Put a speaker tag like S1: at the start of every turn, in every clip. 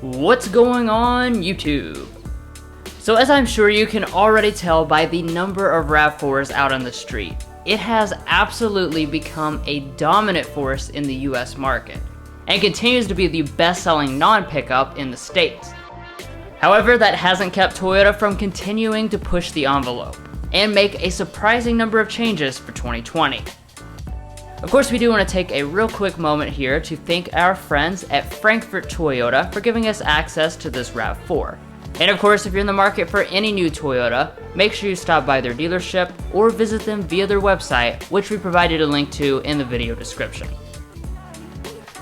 S1: What's going on YouTube? So as I'm sure you can already tell by the number of RAV4s out on the street, it has absolutely become a dominant force in the US market, and continues to be the best-selling non-pickup in the States. However, that hasn't kept Toyota from continuing to push the envelope, and make a surprising number of changes for 2020. Of course, we do want to take a real quick moment here to thank our friends at Frankfort Toyota for giving us access to this RAV4. And of course, if you're in the market for any new Toyota, make sure you stop by their dealership or visit them via their website, which we provided a link to in the video description.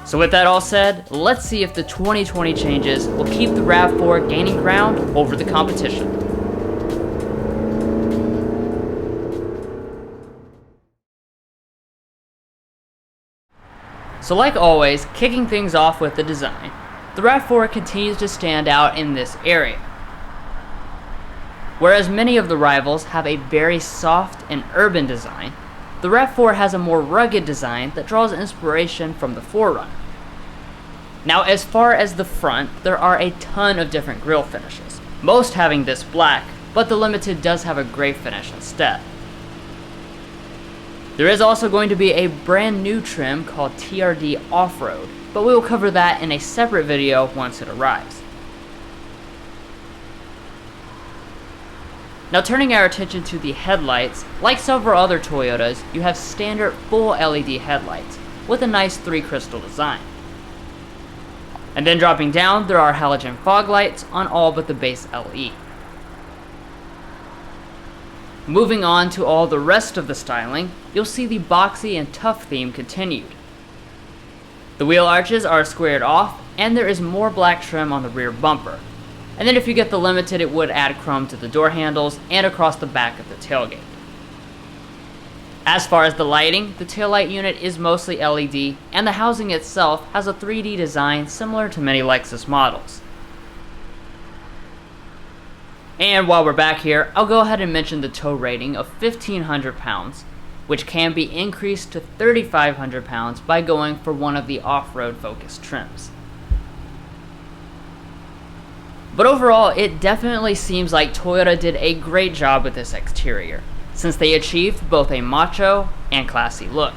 S1: So with that all said, let's see if the 2020 changes will keep the RAV4 gaining ground over the competition. So like always, kicking things off with the design, the RAV4 continues to stand out in this area. Whereas many of the rivals have a very soft and urban design, the RAV4 has a more rugged design that draws inspiration from the 4Runner. Now as far as the front, there are a ton of different grille finishes, most having this black, but the Limited does have a gray finish instead. There is also going to be a brand new trim called TRD Off-Road, but we will cover that in a separate video once it arrives. Now turning our attention to the headlights, like several other Toyotas, you have standard full LED headlights with a nice 3-crystal design. And then dropping down, there are halogen fog lights on all but the base LE. Moving on to all the rest of the styling, you'll see the boxy and tough theme continued. The wheel arches are squared off, and there is more black trim on the rear bumper. And then if you get the Limited, it would add chrome to the door handles and across the back of the tailgate. As far as the lighting, the taillight unit is mostly LED, and the housing itself has a 3D design similar to many Lexus models. And while we're back here, I'll go ahead and mention the tow rating of 1,500 pounds, which can be increased to 3,500 pounds by going for one of the off-road focused trims. But overall, it definitely seems like Toyota did a great job with this exterior, since they achieved both a macho and classy look.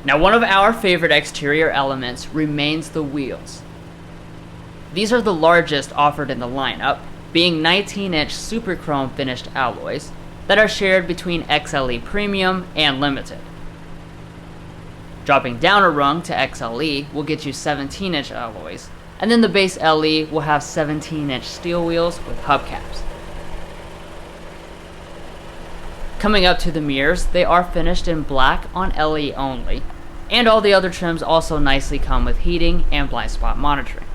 S1: Now one of our favorite exterior elements remains the wheels. These are the largest offered in the lineup, being 19-inch super chrome finished alloys that are shared between XLE Premium and Limited. Dropping down a rung to XLE will get you 17-inch alloys, and then the base LE will have 17-inch steel wheels with hubcaps. Coming up to the mirrors, they are finished in black on LE only, and all the other trims also nicely come with heating and blind spot monitoring.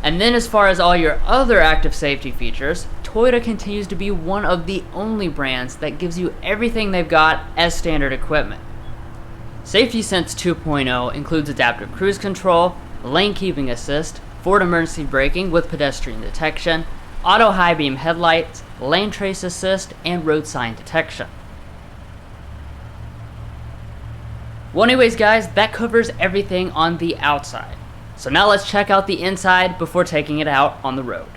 S1: And then as far as all your other active safety features, Toyota continues to be one of the only brands that gives you everything they've got as standard equipment. Safety Sense 2.0 includes adaptive cruise control, lane keeping assist, forward emergency braking with pedestrian detection, auto high beam headlights, lane trace assist, and road sign detection. Well anyways guys, that covers everything on the outside. So now let's check out the inside before taking it out on the road.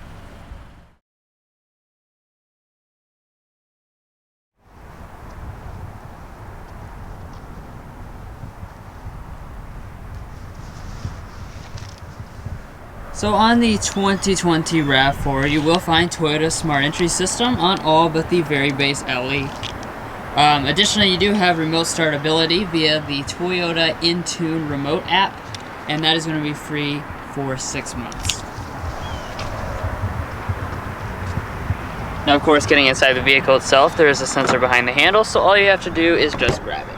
S1: So on the 2020 RAV4, you will find Toyota's Smart Entry system on all but the very base LE. Additionally, you do have remote start ability via the Toyota Entune remote app, and that is going to be free for 6 months. Now of course, getting inside the vehicle itself, there is a sensor behind the handle, so all you have to do is just grab it.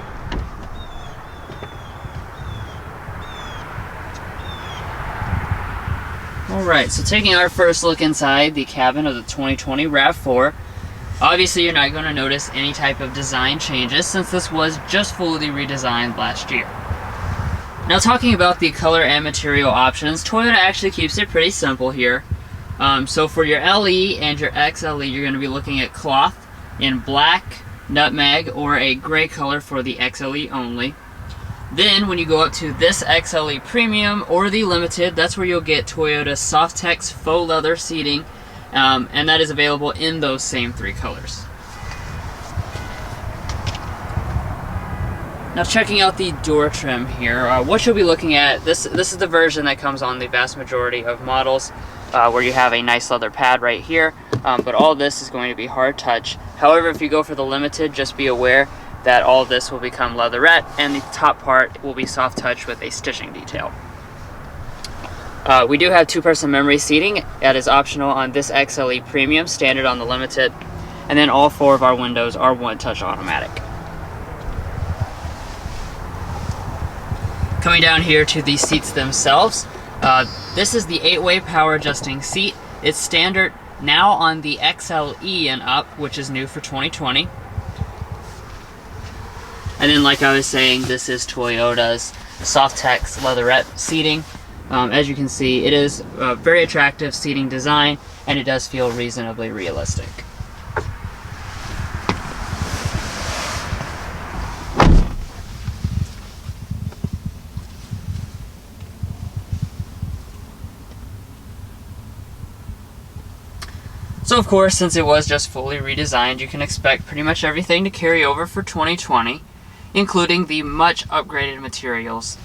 S1: Alright, so taking our first look inside the cabin of the 2020 RAV4, Obviously, you're not going to notice any type of design changes since this was just fully redesigned last year. Now, talking about the color and material options, Toyota actually keeps it pretty simple here. So for your LE and your XLE, you're going to be looking at cloth in black, nutmeg, or a gray color for the XLE only. Then when you go up to this XLE Premium or the Limited, that's where you'll get Toyota Softex faux leather seating, and that is available in those same 3 colors. Now, checking out the door trim here, what you'll be looking at, this is the version that comes on the vast majority of models, where you have a nice leather pad right here, but all this is going to be hard touch. However, if you go for the Limited, just be aware that all of this will become leatherette, and the top part will be soft touch with a stitching detail. We do have 2-person memory seating. That is optional on this XLE Premium, standard on the Limited, and then all 4 of our windows are one-touch automatic. Coming down here to the seats themselves, this is the 8-way power adjusting seat. It's standard now on the XLE and up, which is new for 2020. And then, like I was saying, this is Toyota's Softex leatherette seating. As you can see, it is a very attractive seating design, and it does feel reasonably realistic. So of course, since it was just fully redesigned, you can expect pretty much everything to carry over for 2020, including the much upgraded materials.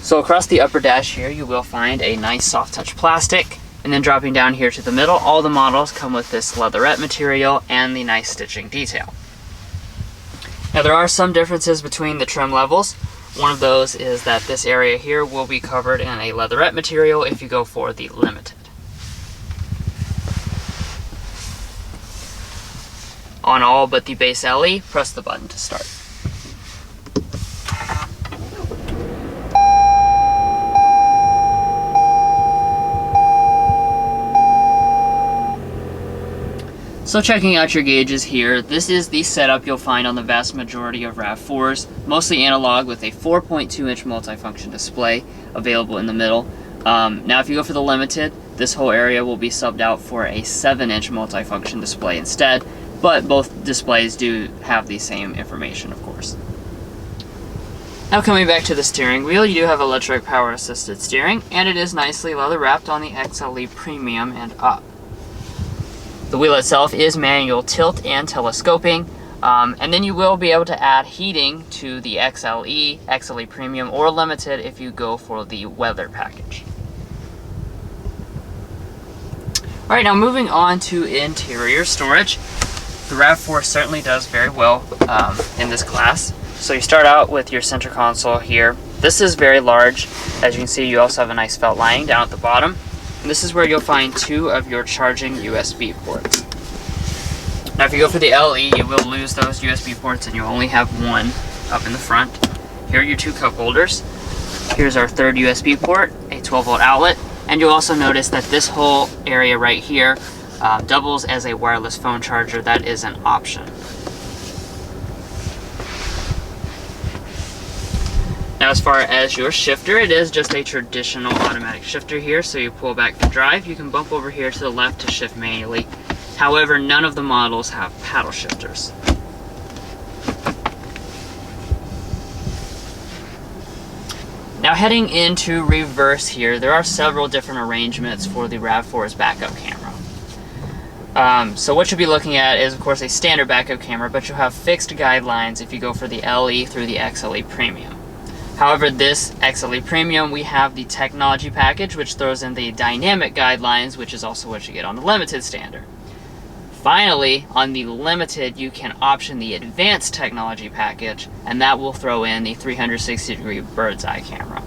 S1: So across the upper dash here, you will find a nice soft touch plastic, and then dropping down here to the middle, all the models come with this leatherette material and the nice stitching detail. Now there are some differences between the trim levels. One of those is that this area here will be covered in a leatherette material if you go for the Limited. On all but the base LE, press the button to start. So checking out your gauges here, this is the setup you'll find on the vast majority of RAV4s, mostly analog with a 4.2-inch multifunction display available in the middle. Now if you go for the Limited, this whole area will be subbed out for a 7-inch multifunction display instead, but both displays do have the same information, of course. Now coming back to the steering wheel, you do have electric power assisted steering, and it is nicely leather wrapped on the XLE Premium and up. The wheel itself is manual tilt and telescoping, and then you will be able to add heating to the XLE, XLE Premium, or Limited if you go for the weather package. Alright, now moving on to interior storage. The RAV4 certainly does very well in this class. So you start out with your center console here. This is very large. As you can see, you also have a nice felt lining down at the bottom. And this is where you'll find 2 of your charging USB ports. Now if you go for the LE, you will lose those USB ports and you only have 1 up in the front. Here are your 2 cup holders. Here's our 3rd USB port, a 12-volt outlet, and you'll also notice that this whole area right here doubles as a wireless phone charger. That is an option. Now as far as your shifter, it is just a traditional automatic shifter here, so you pull back to drive, you can bump over here to the left to shift manually. However, none of the models have paddle shifters. Now heading into reverse here, there are several different arrangements for the RAV4's backup camera. So what you'll be looking at is, of course, a standard backup camera, but you'll have fixed guidelines if you go for the LE through the XLE Premium. However, this XLE Premium, we have the technology package, which throws in the dynamic guidelines, which is also what you get on the Limited standard. Finally, on the Limited, you can option the advanced technology package, and that will throw in the 360-degree bird's eye camera.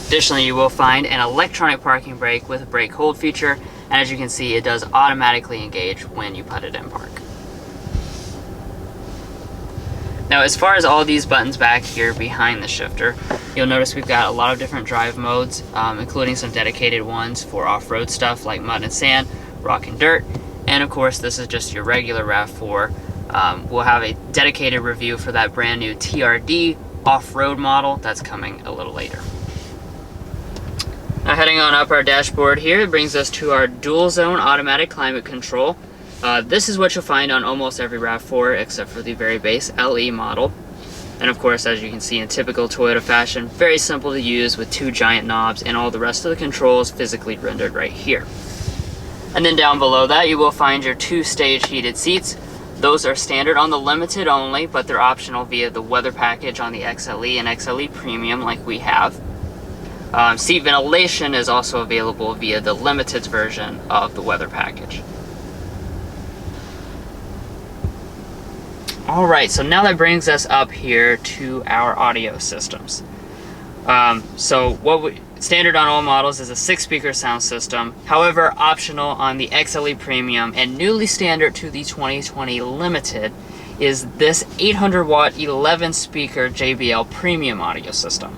S1: Additionally, you will find an electronic parking brake with a brake hold feature, and as you can see, it does automatically engage when you put it in park. Now, as far as all these buttons back here behind the shifter, you'll notice we've got a lot of different drive modes, including some dedicated ones for off-road stuff like mud and sand, rock and dirt, and of course this is just your regular RAV4. We'll have a dedicated review for that brand new TRD off-road model that's coming a little later. Now, heading on up our dashboard here, it brings us to our dual zone automatic climate control. This is what you'll find on almost every RAV4 except for the very base LE model. And of course, as you can see in typical Toyota fashion, very simple to use with 2 giant knobs, and all the rest of the controls physically rendered right here. And then down below that, you will find your 2-stage heated seats. Those are standard on the Limited only, but they're optional via the weather package on the XLE and XLE Premium like we have. Seat ventilation is also available via the Limited's version of the weather package. Alright, so now that brings us up here to our audio systems. Standard on all models is a 6-speaker sound system. However, optional on the XLE Premium and newly standard to the 2020 Limited is this 800 watt 11-speaker JBL Premium audio system.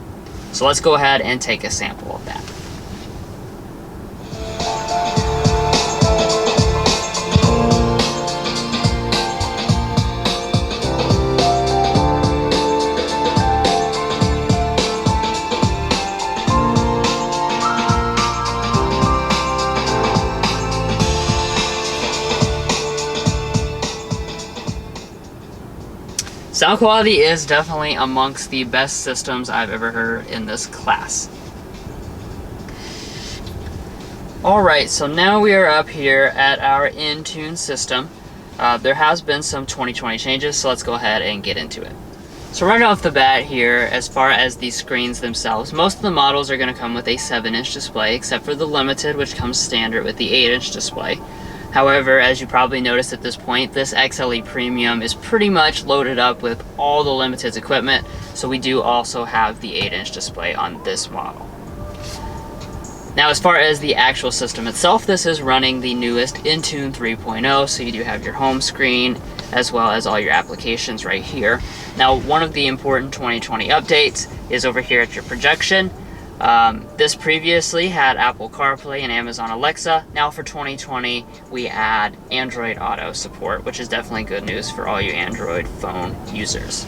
S1: So let's go ahead and take a sample of that. Sound quality is definitely amongst the best systems I've ever heard in this class. Alright, so now we are up here at our Entune system. There has been some 2020 changes, so let's go ahead and get into it. So right off the bat here, as far as the screens themselves, most of the models are going to come with a 7-inch display, except for the Limited, which comes standard with the 8-inch display. However, as you probably noticed at this point, this XLE Premium is pretty much loaded up with all the Limited's equipment, so we do also have the 8-inch display on this model. Now, as far as the actual system itself, this is running the newest Entune 3.0, so you do have your home screen as well as all your applications right here. Now, one of the important 2020 updates is over here at your projection. This previously had Apple CarPlay and Amazon Alexa. Now for 2020, we add Android Auto support, which is definitely good news for all you Android phone users.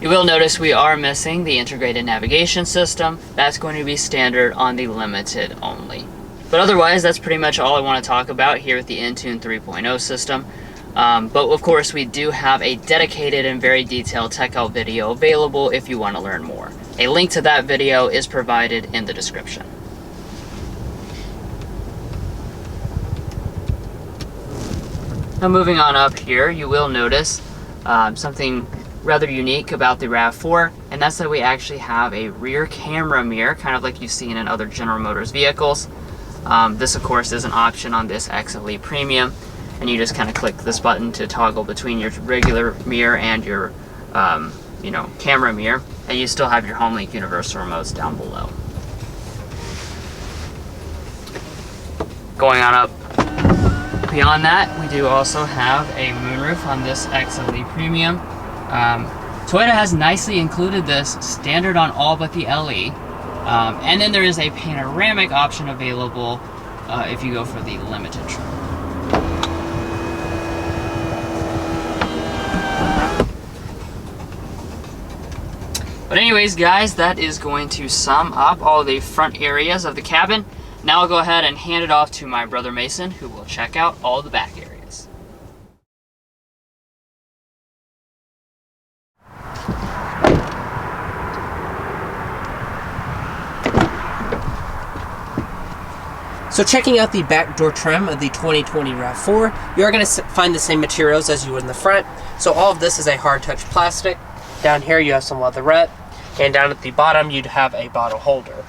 S1: You will notice we are missing the integrated navigation system. That's going to be standard on the Limited only. But otherwise, that's pretty much all I want to talk about here with the Entune 3.0 system. But of course, we do have a dedicated and very detailed tech out video available if you want to learn more. A link to that video is provided in the description. Now moving on up here, you will notice something rather unique about the RAV4, and that's that we actually have a rear camera mirror, kind of like you've seen in other General Motors vehicles. This of course is an option on this XLE Premium, and you just kind of click this button to toggle between your regular mirror and your camera mirror, and you still have your HomeLink universal remotes down below. Going on up beyond that, we do also have a moonroof on this XLE Premium. Toyota has nicely included this standard on all but the LE, and then there is a panoramic option available if you go for the Limited trim. But anyways, guys, that is going to sum up all the front areas of the cabin. Now I'll go ahead and hand it off to my brother Mason, who will check out all the back areas.
S2: So checking out the back door trim of the 2020 RAV4, you are going to find the same materials as you would in the front. So all of this is a hard touch plastic. Down here you have some leatherette, and down at the bottom you'd have a bottle holder.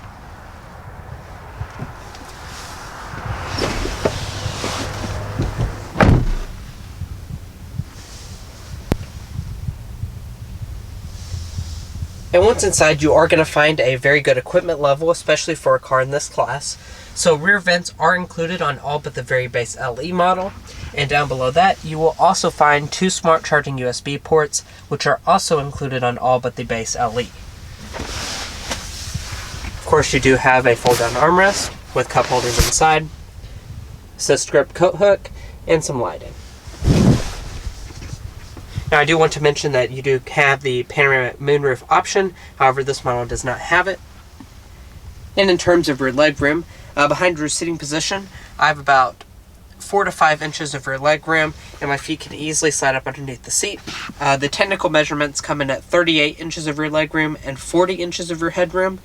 S2: And once inside, you are going to find a very good equipment level, especially for a car in this class. So rear vents are included on all but the very base LE model. And down below that, you will also find 2 smart charging USB ports, which are also included on all but the base LE. Of course, you do have a fold-down armrest with cup holders inside, assist grip coat hook, and some lighting. Now, I do want to mention that you do have the panoramic moonroof option, however, this model does not have it. And in terms of rear leg room, behind rear seating position, I have about 4 to 5 inches of rear leg room, and my feet can easily slide up underneath the seat. The technical measurements come in at 38 inches of rear leg room and 40 inches of rear headroom,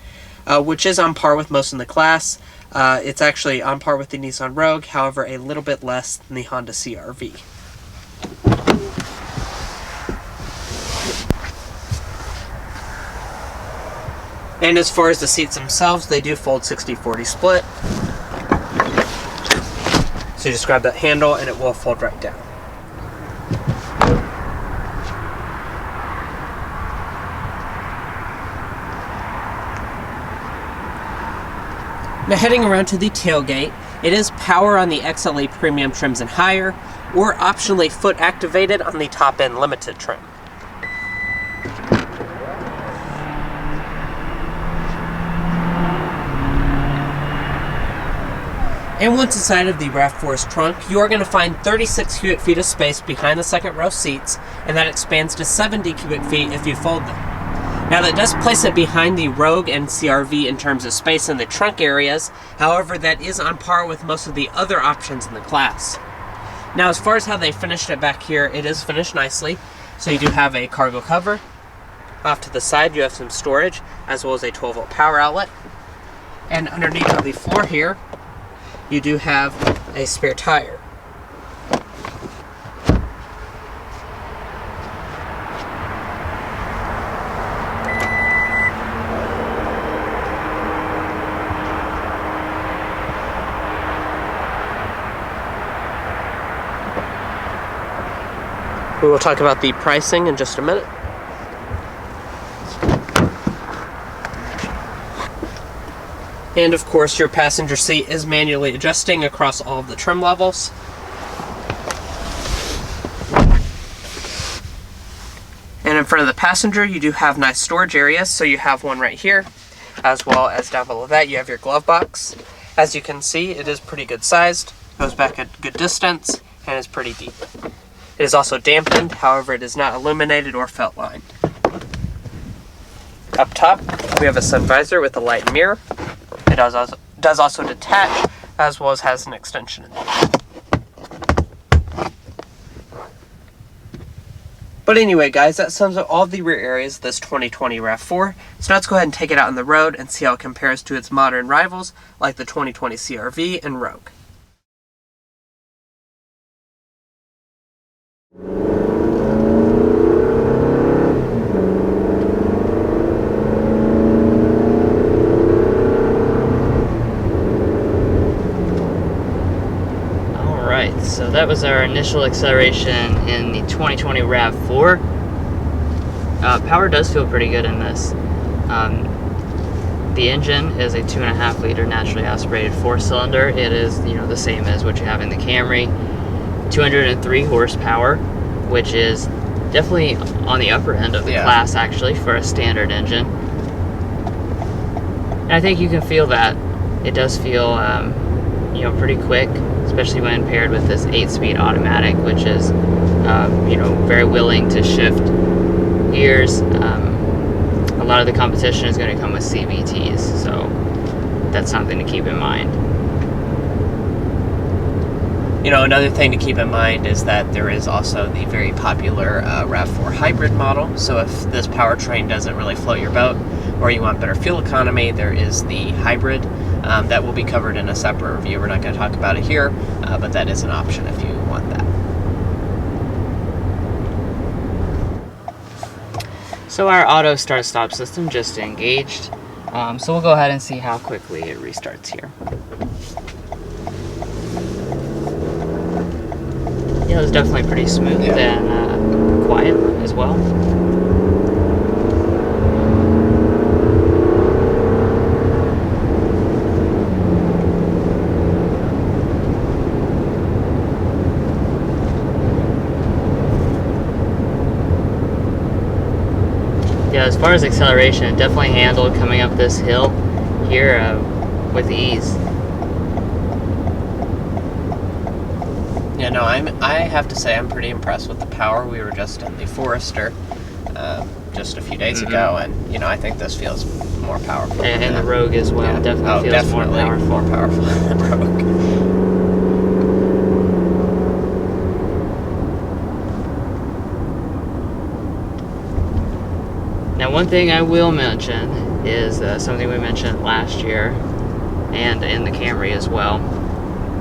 S2: which is on par with most in the class. It's actually on par with the Nissan Rogue, however, a little bit less than the Honda CR-V. And as far as the seats themselves, they do fold 60-40 split. So you just grab that handle and it will fold right down. Now heading around to the tailgate, it is power on the XLE premium trims and higher, or optionally foot activated on the top end limited trim. And once inside of the RAV4's trunk, you are going to find 36 cubic feet of space behind the second row seats, and that expands to 70 cubic feet if you fold them. Now that does place it behind the Rogue and CR-V in terms of space in the trunk areas, however that is on par with most of the other options in the class. Now as far as how they finished it back here, it is finished nicely. So you do have a cargo cover. Off to the side you have some storage, as well as a 12-volt power outlet. And underneath on the floor here, you do have a spare tire. We will talk about the pricing in just a minute. And of course, your passenger seat is manually adjusting across all of the trim levels. And in front of the passenger, you do have nice storage areas. So you have one right here, as well as down below that, you have your glove box. As you can see, it is pretty good sized, goes back a good distance, and is pretty deep. It is also dampened, however, it is not illuminated or felt lined. Up top, we have a sun visor with a light and mirror. It does also detach, as well as has an extension in there. But anyway, guys, that sums up all of the rear areas of this 2020 RAV4. So now let's go ahead and take it out on the road and see how it compares to its modern rivals, like the 2020 CR-V and Rogue.
S1: So that was our initial acceleration in the 2020 RAV4. Power does feel pretty good in this. The engine is a 2.5 liter naturally aspirated 4-cylinder. It is, the same as what you have in the Camry. 203 horsepower, which is definitely on the upper end of the class actually for a standard engine. And I think you can feel that. It does feel pretty quick, especially when paired with this 8-speed automatic, which is very willing to shift gears. A lot of the competition is going to come with CVTs, so that's something to keep in mind.
S2: Another thing to keep in mind is that there is also the very popular RAV4 hybrid model. So if this powertrain doesn't really float your boat, or you want better fuel economy, there is the hybrid that will be covered in a separate review. We're not going to talk about it here, but that is an option if you want that.
S1: So our auto start-stop system just engaged. So we'll go ahead and see how quickly it restarts here. Yeah, it was definitely pretty smooth and quiet as well. Yeah, as far as acceleration, it definitely handled coming up this hill here with ease.
S2: Yeah, no, I have to say I'm pretty impressed with the power. We were just in the Forester just a few days ago, and you know, I think this feels more powerful.
S1: And the Rogue as well,
S2: yeah.
S1: definitely feels more powerful.
S2: More powerful than the Rogue.
S1: Now, one thing I will mention is something we mentioned last year, and in the Camry as well.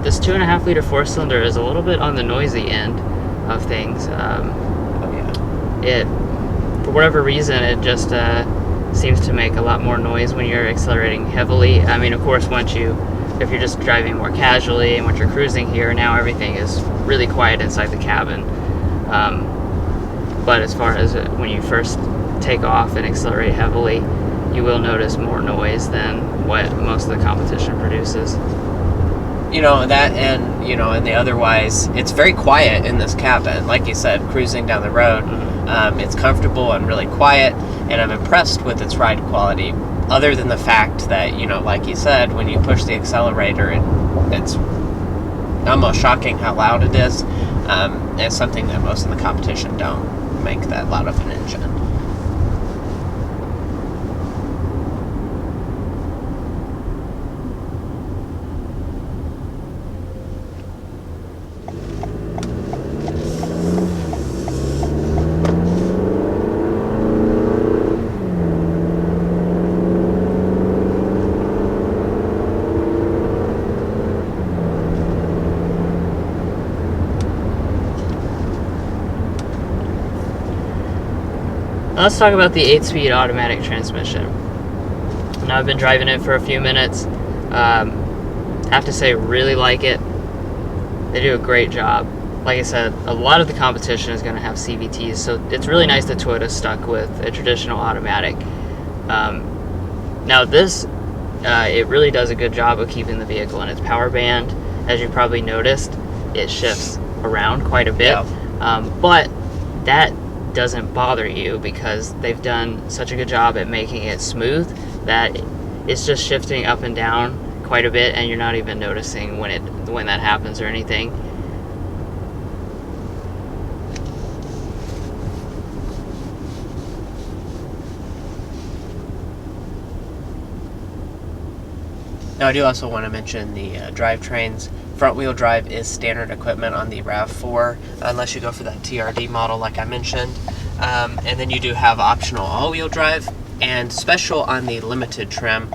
S1: This 2.5 liter 4-cylinder is a little bit on the noisy end of things. It, for whatever reason, it just seems to make a lot more noise when you're accelerating heavily. I mean, of course, if you're just driving more casually and once you're cruising here, now everything is really quiet inside the cabin. But as far as when you first take off and accelerate heavily, you will notice more noise than what most of the competition produces.
S2: You know, that and, you know, and the otherwise, it's very quiet in this cabin. Like you said, cruising down the road, it's comfortable and really quiet, and I'm impressed with its ride quality, other than the fact that, you know, like you said, when you push the accelerator, it's almost shocking how loud it is. It's something that most of the competition don't make that loud of an engine.
S1: Let's talk about the 8-speed automatic transmission. Now, I've been driving it for a few minutes. Have to say, really like it. They do a great job. Like I said, a lot of the competition is going to have CVTs, so it's really nice that Toyota's stuck with a traditional automatic. Now, this, it really does a good job of keeping the vehicle in its power band. As you probably noticed, it shifts around quite a bit. Yeah. But that doesn't bother you because they've done such a good job at making it smooth that it's just shifting up and down quite a bit, and you're not even noticing when that happens or anything.
S2: Now, I do also want to mention the drivetrains. Front-wheel drive is standard equipment on the RAV4, unless you go for that TRD model like I mentioned. And then you do have optional all-wheel drive and special on the limited trim.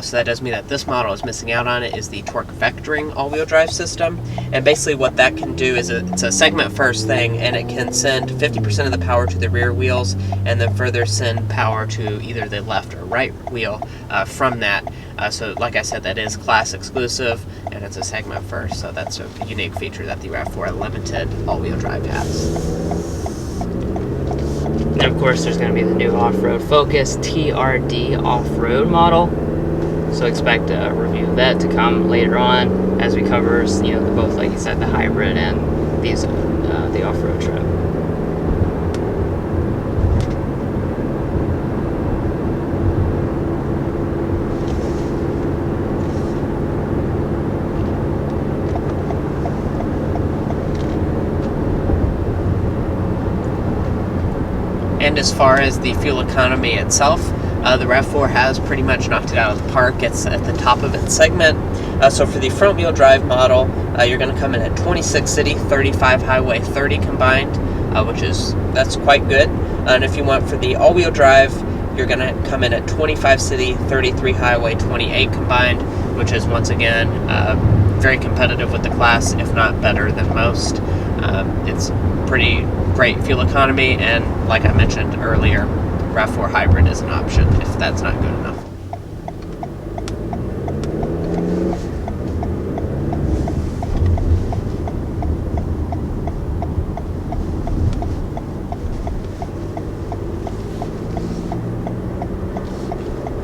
S2: So that does mean that this model is missing out on it is the torque vectoring all-wheel drive system. And basically what that can do is it's a segment first thing, and it can send 50% of the power to the rear wheels and then further send power to either the left or right wheel from that. So like I said, that is class exclusive and it's a segment first, so that's a unique feature that the RAV4 Limited all-wheel drive has.
S1: And of course there's going to be the new off-road Focus TRD off-road model, so expect a review of that to come later on as we cover, you know, both, like you said, the hybrid and these the off-road trim.
S2: And as far as the fuel economy itself, the RAV4 has pretty much knocked it out of the park. It's at the top of its segment. So for the front-wheel drive model, you're going to come in at 26 city, 35 highway, 30 combined, that's quite good. And if you want for the all-wheel drive, you're going to come in at 25 city, 33 highway, 28 combined, which is once again very competitive with the class, if not better than most. It's pretty great fuel economy, and like I mentioned earlier, RAV4 hybrid is an option if that's not good enough.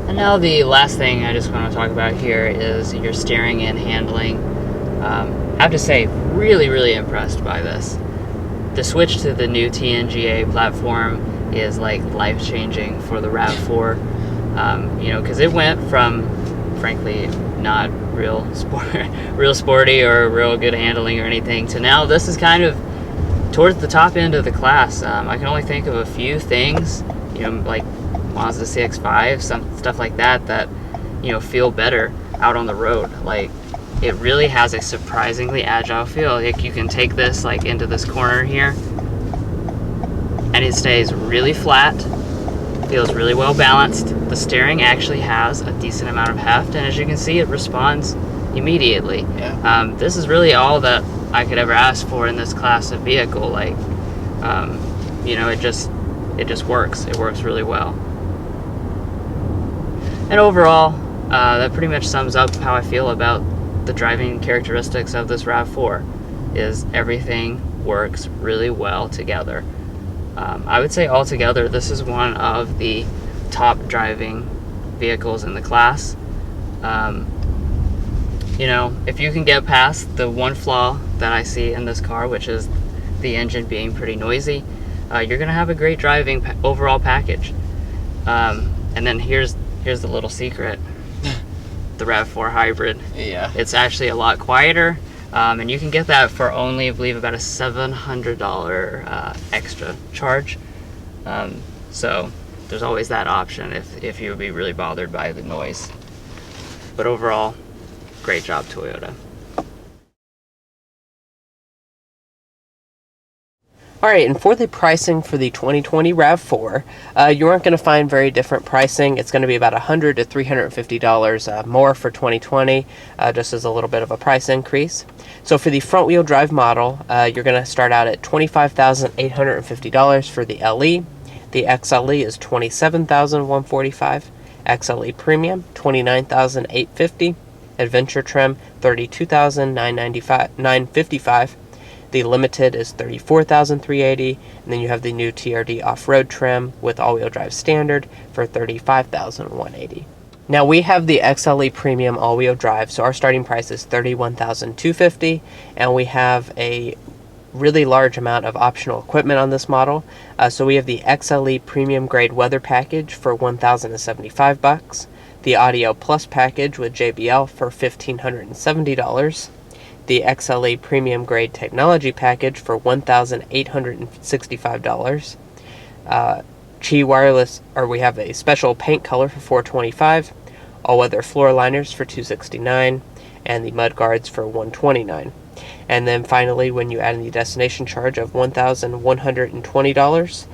S1: And now the last thing I just want to talk about here is your steering and handling. I have to say, really, really impressed by this. The switch to the new TNGA platform is like life-changing for the RAV4. You know, because it went from, frankly, not real sporty or real good handling or anything, to now this is kind of towards the top end of the class. I can only think of a few things, you know, like Mazda CX-5, some stuff like that, you know, feel better out on the road. Like, it really has a surprisingly agile feel. Like, you can take this like into this corner here, and it stays really flat, feels really well balanced. The steering actually has a decent amount of heft, and as you can see, it responds immediately.
S2: Yeah.
S1: This is really all that I could ever ask for in this class of vehicle. Like, you know, it just works. It works really well. And overall, that pretty much sums up how I feel about the driving characteristics of this RAV4. Is everything works really well together. I would say altogether, this is one of the top driving vehicles in the class. You know, if you can get past the one flaw that I see in this car, which is the engine being pretty noisy, you're gonna have a great driving overall package. And then here's the little secret: the RAV4 hybrid.
S2: Yeah.
S1: It's actually a lot quieter, and you can get that for only, I believe, about a $700 extra charge. So there's always that option if you would be really bothered by the noise. But overall, great job, Toyota.
S2: Alright, and for the pricing for the 2020 RAV4, you aren't going to find very different pricing. It's going to be about $100 to $350 more for 2020, just as a little bit of a price increase. So for the front-wheel drive model, you're going to start out at $25,850 for the LE. The XLE is $27,145. XLE Premium, $29,850. Adventure Trim, $32,955. The Limited is $34,380, and then you have the new TRD Off-Road Trim with all-wheel drive standard for $35,180. Now we have the XLE Premium all-wheel drive, so our starting price is $31,250, and we have a really large amount of optional equipment on this model. So we have the XLE Premium Grade Weather Package for $1,075, the Audio Plus Package with JBL for $1,570, the XLE Premium Grade Technology Package for $1,865, Qi Wireless, or we have a special paint color for $425, all-weather floor liners for $269, and the mud guards for $129. And then finally, when you add in the destination charge of $1,120,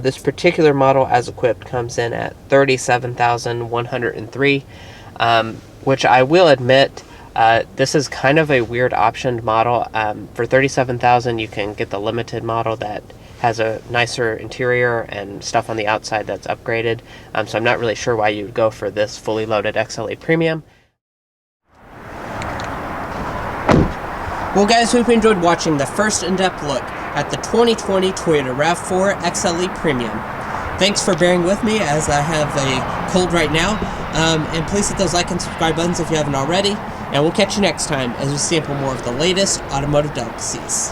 S2: this particular model as equipped comes in at $37,103, which I will admit, this is kind of a weird optioned model. For $37,000, you can get the Limited model that has a nicer interior and stuff on the outside that's upgraded. So I'm not really sure why you would go for this fully loaded XLE Premium. Well guys, hope you enjoyed watching the first in-depth look at the 2020 Toyota RAV4 XLE Premium. Thanks for bearing with me as I have a cold right now. And please hit those like and subscribe buttons if you haven't already. And we'll catch you next time as we sample more of the latest automotive delicacies.